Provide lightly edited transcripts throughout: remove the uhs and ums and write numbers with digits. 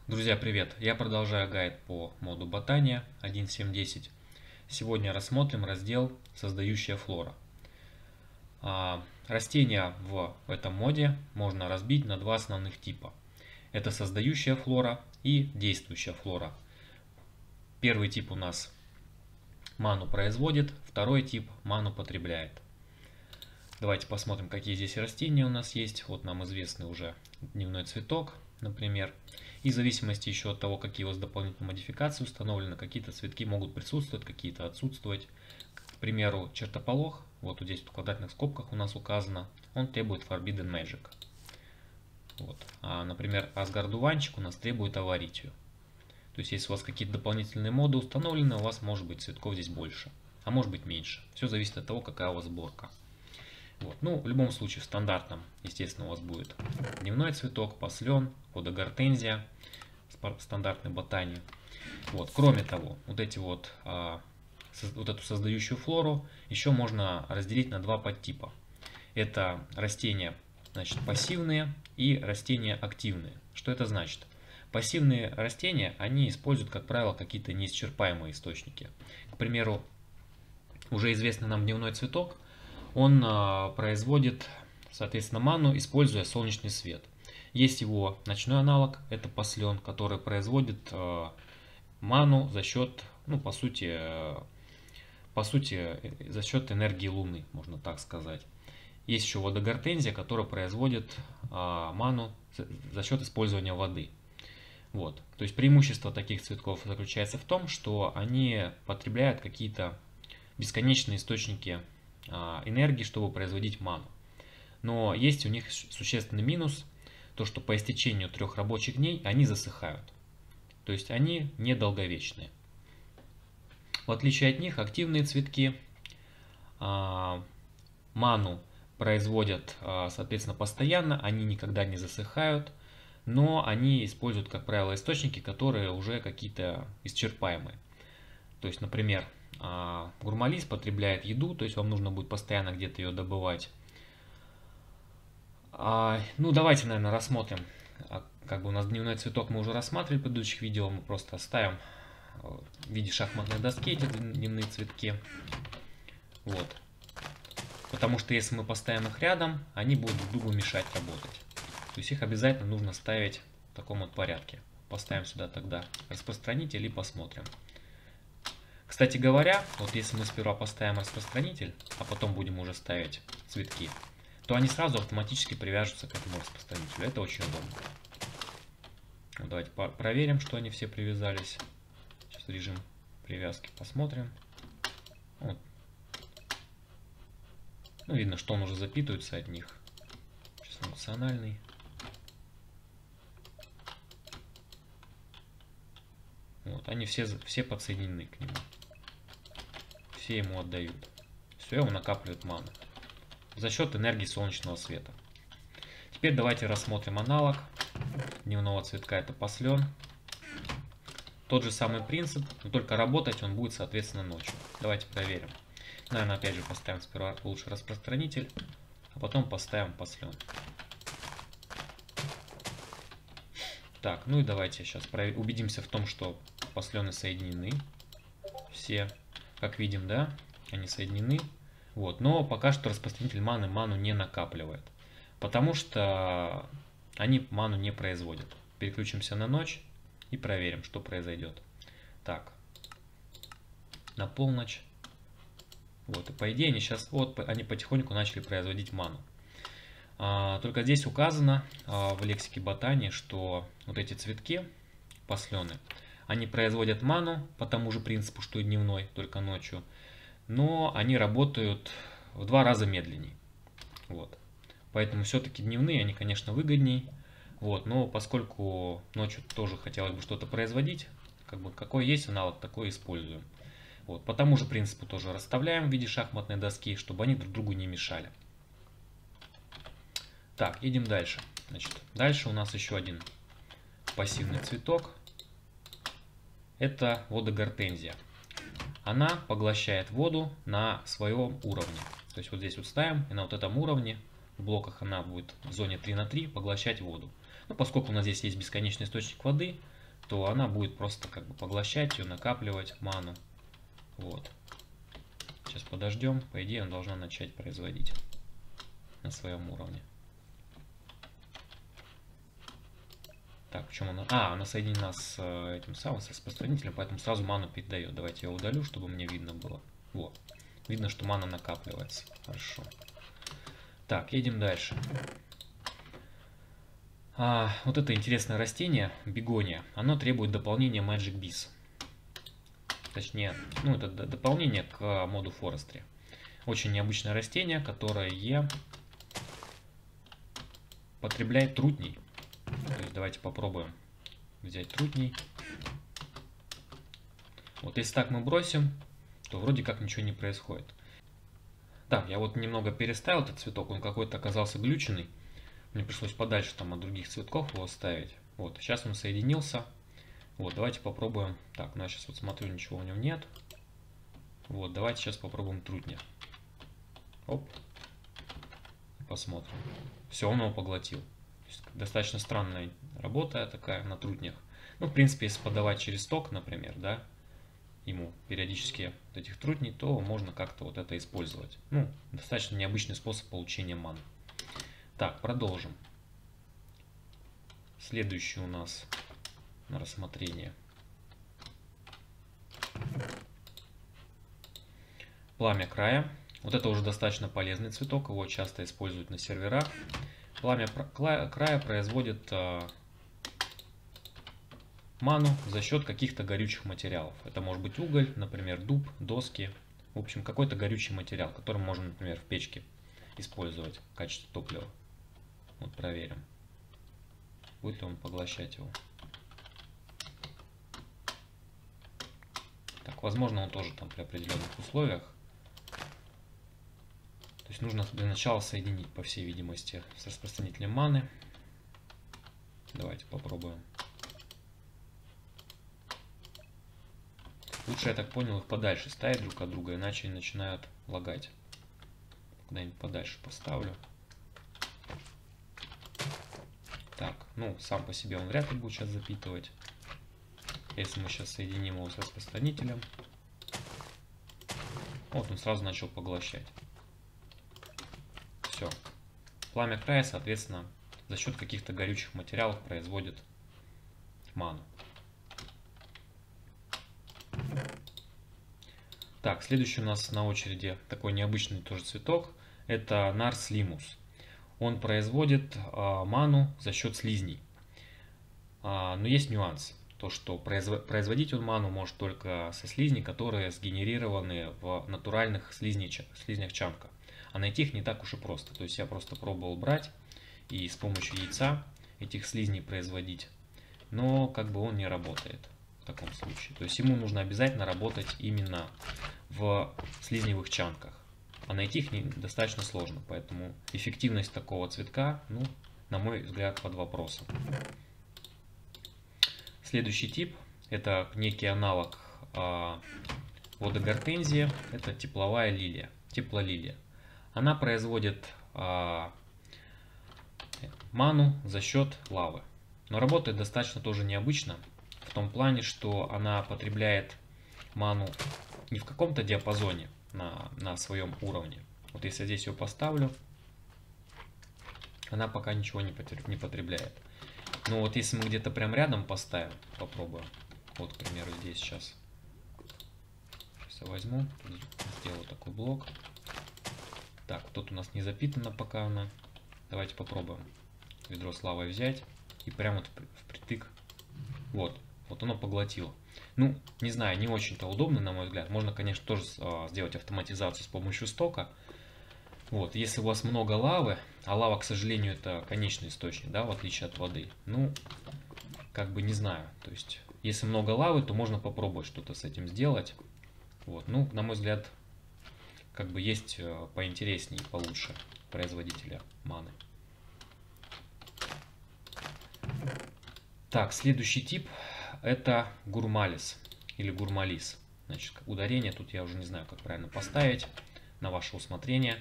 Друзья, привет! Я продолжаю гайд по моду Ботания 1.7.10. Сегодня рассмотрим раздел «Создающая флора». Растения в этом моде можно разбить на два основных типа. Это создающая флора и действующая флора. Первый тип у нас ману производит, второй тип ману потребляет. Давайте посмотрим, какие здесь растения у нас есть. Вот нам известный уже дневной цветок, например. И в зависимости еще от того, какие у вас дополнительные модификации установлены, какие-то цветки могут присутствовать, какие-то отсутствовать. К примеру, чертополох, вот здесь в квадратных скобках у нас указано, он требует Forbidden Magic. Вот. А, например, Асгардуванчик у нас требует Аваритию. То есть, если у вас какие-то дополнительные моды установлены, у вас может быть цветков здесь больше, а может быть меньше. Все зависит от того, какая у вас сборка. Вот. Ну, в любом случае, в стандартном, естественно, у вас будет дневной цветок, послен, ходогортензия, стандартной ботании. Вот. Кроме того, вот эту создающую флору еще можно разделить на два подтипа. Это растения, значит, пассивные и растения активные. Что это значит? Пассивные растения, они используют, как правило, какие-то неисчерпаемые источники. К примеру, уже известный нам дневной цветок, он производит, соответственно, ману, используя солнечный свет. Есть его ночной аналог, это послен, который производит ману за счет, ну, по сути, за счет энергии Луны, можно так сказать. Есть еще водогортензия, которая производит ману за счет использования воды. Вот. То есть преимущество таких цветков заключается в том, что они потребляют какие-то бесконечные источники энергии, чтобы производить ману. Но есть у них существенный минус, то что по истечению 3 рабочих дней они засыхают. То есть они недолговечные. В отличие от них, активные цветки ману производят, соответственно, постоянно, они никогда не засыхают, но они используют, как правило, источники, которые уже какие-то исчерпаемые. То есть, например, гурмалис потребляет еду, то есть вам нужно будет постоянно где-то ее добывать. Ну, давайте, наверное, рассмотрим. Как бы у нас дневной цветок мы уже рассматривали в предыдущих видео, мы просто оставим в виде шахматной доски эти дневные цветки. Вот. Потому что если мы поставим их рядом, они будут друг другу мешать работать. То есть их обязательно нужно ставить в таком вот порядке. Поставим сюда тогда распространитель и посмотрим. Кстати говоря, вот если мы сперва поставим распространитель, а потом будем уже ставить цветки, то они сразу автоматически привяжутся к этому распространителю. Это очень удобно. Вот давайте проверим, что они все привязались. Сейчас режим привязки посмотрим. Вот. Ну, видно, что он уже запитывается от них. Сейчас функциональный. Вот, они все подсоединены к нему. Все ему отдают. Все, он накапливает ману за счет энергии солнечного света. Теперь давайте рассмотрим аналог дневного цветка, это послен. Тот же самый принцип, но только работать он будет, соответственно, ночью. Давайте проверим. Наверное, опять же поставим сперва лучше распространитель, а потом поставим послен. Так, ну и давайте сейчас убедимся в том, что послены соединены. Все, как видим, да, они соединены. Вот, но пока что распространитель ману не накапливает, потому что они ману не производят. Переключимся на ночь и проверим, что произойдет. Так, на полночь. Вот, и по идее они сейчас, вот, они потихоньку начали производить ману. Только здесь указано в лексике ботании, что вот эти цветки, послены, они производят ману по тому же принципу, что и дневной, только ночью, но они работают в 2 раза медленнее. Вот. Поэтому все-таки дневные, они, конечно, выгодней. Вот, но поскольку ночью тоже хотелось бы что-то производить, как бы какой есть аналог, такой используем. Вот, по тому же принципу тоже расставляем в виде шахматной доски, чтобы они друг другу не мешали. Так, едем дальше. Значит, дальше у нас еще один пассивный цветок. Это водогортензия. Она поглощает воду на своем уровне. То есть вот здесь вот ставим, и на вот этом уровне в блоках она будет в зоне 3 на 3 поглощать воду. Но поскольку у нас здесь есть бесконечный источник воды, то она будет просто как бы поглощать ее, накапливать ману. Вот. Сейчас подождем. По идее, она должна начать производить на своем уровне. Так, в чем она? Она соединена с этим самым, с распространителем, поэтому сразу ману передает. Давайте я удалю, чтобы мне видно было. Вот. Видно, что мана накапливается. Хорошо. Так, едем дальше. Вот это интересное растение, бегония, оно требует дополнения Magic Bees. Точнее, это дополнение к моду Forestry. Очень необычное растение, которое потребляет трутней. То есть давайте попробуем взять трутней. Вот если так мы бросим, то вроде как ничего не происходит. Так, я вот немного переставил этот цветок, он какой-то оказался глюченный. Мне пришлось подальше там от других цветков его ставить. Вот, сейчас он соединился. Вот, давайте попробуем. Так, я сейчас вот смотрю, ничего у него нет. Вот, давайте сейчас попробуем трутня. Оп. Посмотрим. Все, он его поглотил. Достаточно странная работа такая на трутнях. Ну, в принципе, если подавать через ток, например, да, ему периодически вот этих трутней, то можно как-то вот это использовать. Ну, достаточно необычный способ получения маны. Так, продолжим. Следующий у нас на рассмотрение. Пламя края. Вот это уже достаточно полезный цветок, его часто используют на серверах. Пламя края производит ману за счет каких-то горючих материалов. Это может быть уголь, например, дуб, доски. В общем, какой-то горючий материал, который можно, например, в печке использовать в качестве топлива. Вот проверим, будет ли он поглощать его. Так, возможно, он тоже там при определенных условиях. То есть нужно для начала соединить, по всей видимости, с распространителем маны. Давайте попробуем. Лучше, я так понял, их подальше ставить друг от друга, иначе они начинают лагать. Куда-нибудь подальше поставлю. Так, сам по себе он вряд ли будет сейчас запитывать. Если мы сейчас соединим его с распространителем, вот он сразу начал поглощать. Все. Пламя края, соответственно, за счет каких-то горючих материалов производит ману. Так, следующий у нас на очереди такой необычный тоже цветок. Это Nars Limus. Он производит ману за счет слизней. Но есть нюанс. То, что производить он ману может только со слизней, которые сгенерированы в натуральных слизнях Чанка. А найти их не так уж и просто. То есть я просто пробовал брать и с помощью яйца этих слизней производить. Но как бы он не работает в таком случае. То есть ему нужно обязательно работать именно в слизневых чанках. А найти их достаточно сложно. Поэтому эффективность такого цветка, на мой взгляд, под вопросом. Следующий тип — это некий аналог водогортензии. Это тепловая лилия, теплолилия. Она производит ману за счет лавы. Но работает достаточно тоже необычно. В том плане, что она потребляет ману не в каком-то диапазоне на своем уровне. Вот если я здесь ее поставлю, она пока ничего не потребляет. Но вот если мы где-то прям рядом поставим, попробуем. Вот, к примеру, здесь сейчас. Сейчас я возьму, сделаю такой блок. Так, тут у нас не запитана пока она. Давайте попробуем ведро с лавой взять и прямо вот впритык. Вот оно поглотило. Не знаю, не очень-то удобно, на мой взгляд. Можно, конечно, тоже сделать автоматизацию с помощью стока. Вот, если у вас много лавы, а лава, к сожалению, это конечный источник, да, в отличие от воды. Как бы не знаю. То есть, если много лавы, то можно попробовать что-то с этим сделать. Вот, на мой взгляд, как бы есть поинтереснее и получше производителя маны. Так, следующий тип — это гурмалис или гурмалис. Значит, ударение тут я уже не знаю, как правильно поставить, на ваше усмотрение.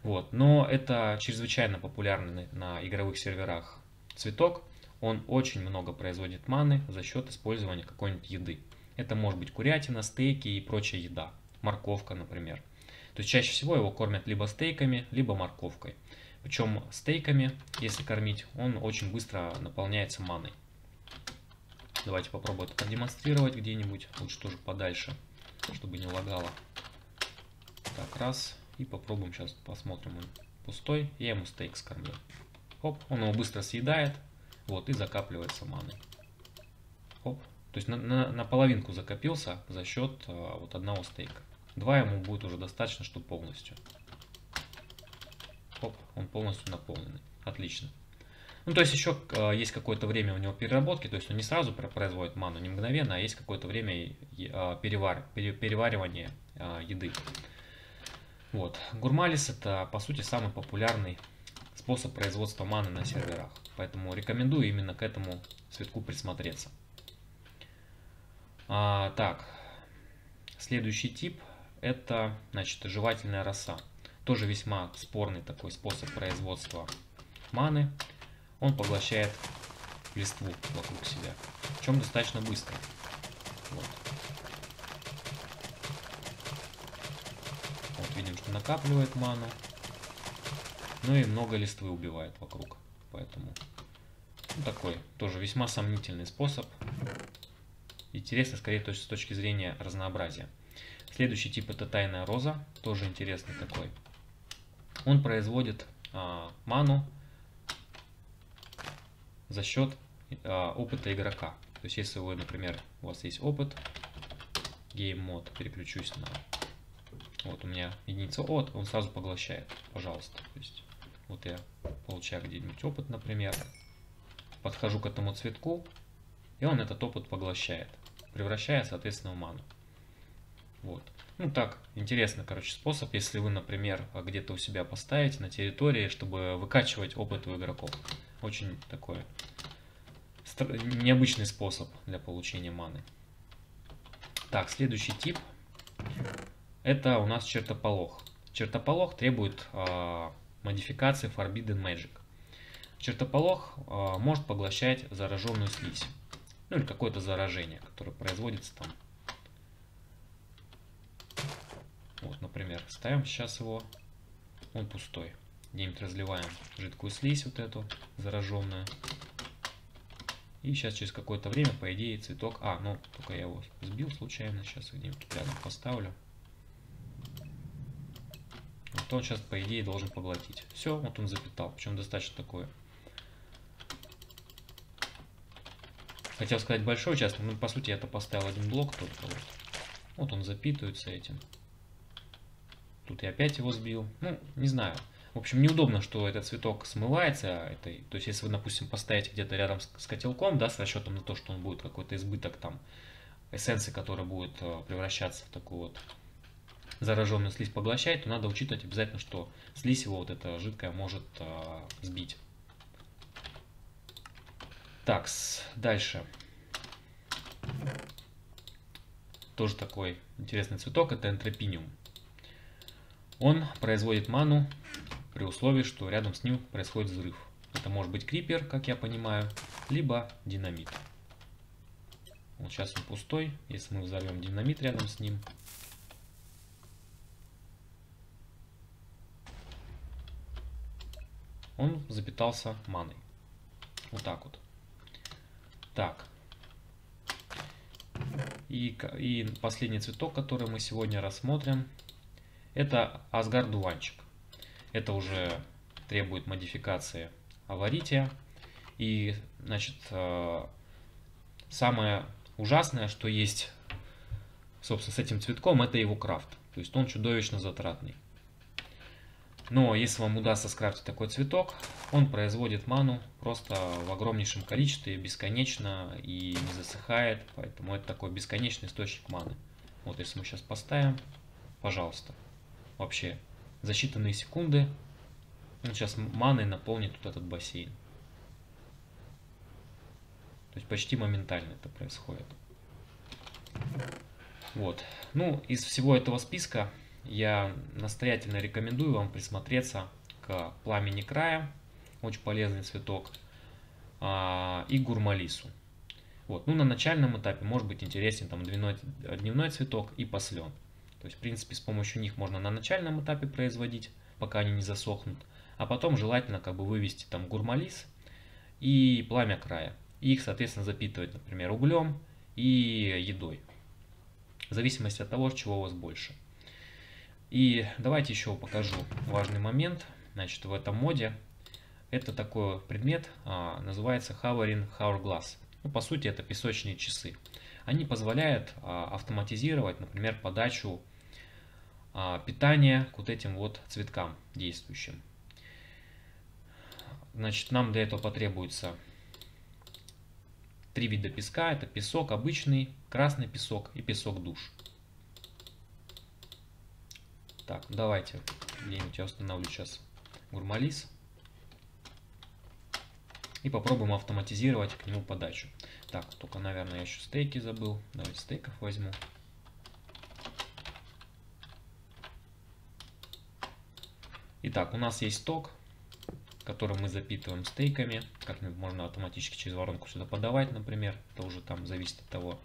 Вот, но это чрезвычайно популярный на игровых серверах цветок. он очень много производит маны за счет использования какой-нибудь еды. Это может быть курятина, стейки и прочая еда. Морковка, например. То есть чаще всего его кормят либо стейками, либо морковкой. Причем стейками, если кормить, он очень быстро наполняется маной. Давайте попробуем это продемонстрировать где-нибудь. Лучше тоже подальше, чтобы не лагало. Так, раз. И попробуем сейчас, посмотрим. Он пустой. Я ему стейк скормлю. Хоп, он его быстро съедает. Вот, и закапливается маной. Хоп. То есть на половинку закопился за счет вот одного стейка. 2 ему будет уже достаточно, чтобы полностью. Хоп, он полностью наполненный. Отлично. Ну, то есть еще есть какое-то время у него переработки, то есть он не сразу производит ману, не мгновенно, а есть какое-то время переваривания еды. Вот. Гурмалис это, по сути, самый популярный способ производства маны на серверах. Поэтому рекомендую именно к этому цветку присмотреться. Так, следующий тип это, значит, жевательная роса. Тоже весьма спорный такой способ производства маны. Он поглощает листву вокруг себя, причем достаточно быстро. Вот. Вот видим, что накапливает ману. Ну и много листвы убивает вокруг. Поэтому такой тоже весьма сомнительный способ. Интересно, скорее, с точки зрения разнообразия. Следующий тип это тайная роза. Тоже интересный такой. Он производит ману за счет опыта игрока. То есть, если вы, например, у вас есть опыт, Game Mode, переключусь на... Вот у меня единица от, он сразу поглощает, пожалуйста. То есть, вот я получаю где-нибудь опыт, например, подхожу к этому цветку, и он этот опыт поглощает, превращая, соответственно, в ману. Вот. Ну так, интересный, короче, способ, если вы, например, где-то у себя поставите на территории, чтобы выкачивать опыт у игроков. Очень такой необычный способ для получения маны. Так, следующий тип это у нас чертополох. Чертополох требует модификации Forbidden Magic. Чертополох может поглощать зараженную слизь. Ну или какое-то заражение, которое производится там. Вот, например, ставим сейчас его, он пустой. Где-нибудь разливаем жидкую слизь вот эту зараженную. И сейчас через какое-то время, по идее, цветок... ну, только я его сбил случайно. Сейчас где-нибудь рядом поставлю. Вот он сейчас, по идее, должен поглотить. Все, вот он запитал. Причем достаточно такое. Хотел сказать большой участок, но по сути я-то поставил один блок только. Вот он запитывается этим. Тут я опять его сбил. Ну, не знаю. В общем, неудобно, что этот цветок смывается. То есть, если вы, допустим, поставите где-то рядом с котелком, да, с расчетом на то, что он будет какой-то избыток там эссенции, которая будет превращаться в такую вот зараженную слизь поглощать, то надо учитывать обязательно, что слизь его вот эта жидкая может сбить. Так, дальше. Тоже такой интересный цветок, это энтропиниум. Он производит ману при условии, что рядом с ним происходит взрыв. Это может быть крипер, как я понимаю, либо динамит. Вот сейчас он пустой. Если мы взорвем динамит рядом с ним, он запитался маной. Вот так вот. Так. И последний цветок, который мы сегодня рассмотрим, это Асгар-дуванчик. Это уже требует модификации аварития. И, значит, самое ужасное, что есть, собственно, с этим цветком, это его крафт. То есть он чудовищно затратный. Но если вам удастся скрафтить такой цветок, он производит ману просто в огромнейшем количестве, бесконечно и не засыхает. Поэтому это такой бесконечный источник маны. Вот если мы сейчас поставим, пожалуйста, вообще за считанные секунды он сейчас маной наполнит вот этот бассейн. То есть почти моментально это происходит. Вот. Ну, из всего этого списка я настоятельно рекомендую вам присмотреться к пламени края. Очень полезный цветок. и гурмалису. Вот. Ну, на начальном этапе может быть интересен там дневной цветок и послен. То есть, в принципе, с помощью них можно на начальном этапе производить, пока они не засохнут. А потом желательно как бы вывести там гурмалис и пламя края. И их, соответственно, запитывать, например, углем и едой. В зависимости от того, чего у вас больше. И давайте еще покажу важный момент. Значит, в этом моде это такой предмет, называется Hovering Hourglass. Ну, по сути, это песочные часы. Они позволяют автоматизировать, например, подачу питания к вот этим вот цветкам действующим. Значит, нам для этого потребуется 3 вида песка. Это песок обычный, красный песок и песок душ. Так, давайте где-нибудь я установлю сейчас гурмалис. И попробуем автоматизировать к нему подачу. Так, только, наверное, я еще стейки забыл. Давайте стейков возьму. Итак, у нас есть сток, который мы запитываем стейками. Как-нибудь можно автоматически через воронку сюда подавать, например. Это уже там зависит от того,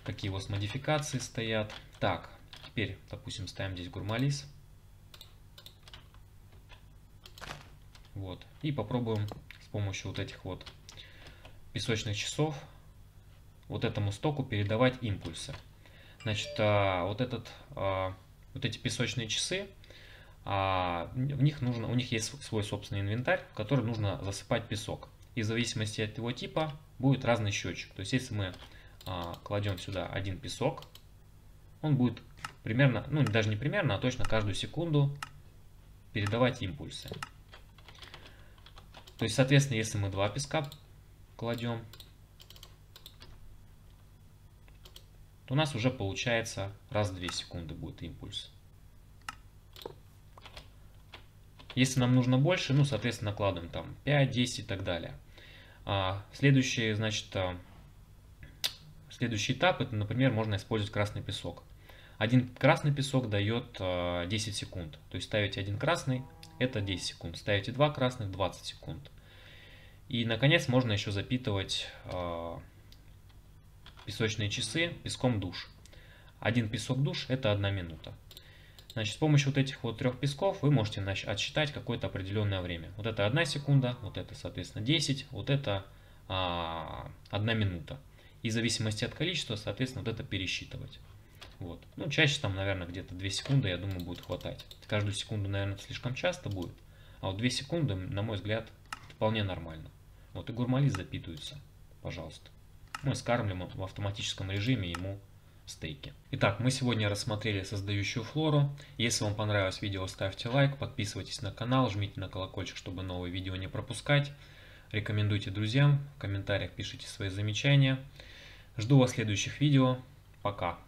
какие у вас модификации стоят. Так, теперь, допустим, ставим здесь гурмалис. Вот. И попробуем с помощью вот этих вот песочных часов вот этому стоку передавать импульсы. Значит, вот эти песочные часы, у них есть свой собственный инвентарь, в который нужно засыпать песок. И в зависимости от его типа будет разный счетчик. То есть, если мы кладем сюда один песок, он будет примерно, ну даже не примерно, а точно каждую секунду передавать импульсы. То есть, соответственно, если мы 2 песка кладем, то у нас уже получается раз в 2 секунды будет импульс. Если нам нужно больше, ну, соответственно, накладываем там 5, 10 и так далее. Следующий, значит, следующий этап, это, например, можно использовать красный песок. Один красный песок дает 10 секунд. То есть ставите один красный, это 10 секунд. Ставите 2 красных, 20 секунд. И, наконец, можно еще запитывать песочные часы песком душ. Один песок душ это 1 минута. Значит, с помощью вот этих вот 3 песков вы можете отсчитать какое-то определенное время. Вот это 1 секунда, вот это, соответственно, 10, вот это 1 минута. И в зависимости от количества, соответственно, вот это пересчитывать. Вот. Ну, чаще там, наверное, где-то 2 секунды, я думаю, будет хватать. Каждую секунду, наверное, слишком часто будет. А вот 2 секунды, на мой взгляд, вполне нормально. Вот и гурмалис запитывается, пожалуйста. Мы скармливаем в автоматическом режиме ему стейки. Итак, мы сегодня рассмотрели создающую флору. Если вам понравилось видео, ставьте лайк, подписывайтесь на канал, жмите на колокольчик, чтобы новые видео не пропускать. Рекомендуйте друзьям, в комментариях пишите свои замечания. Жду вас в следующих видео. Пока.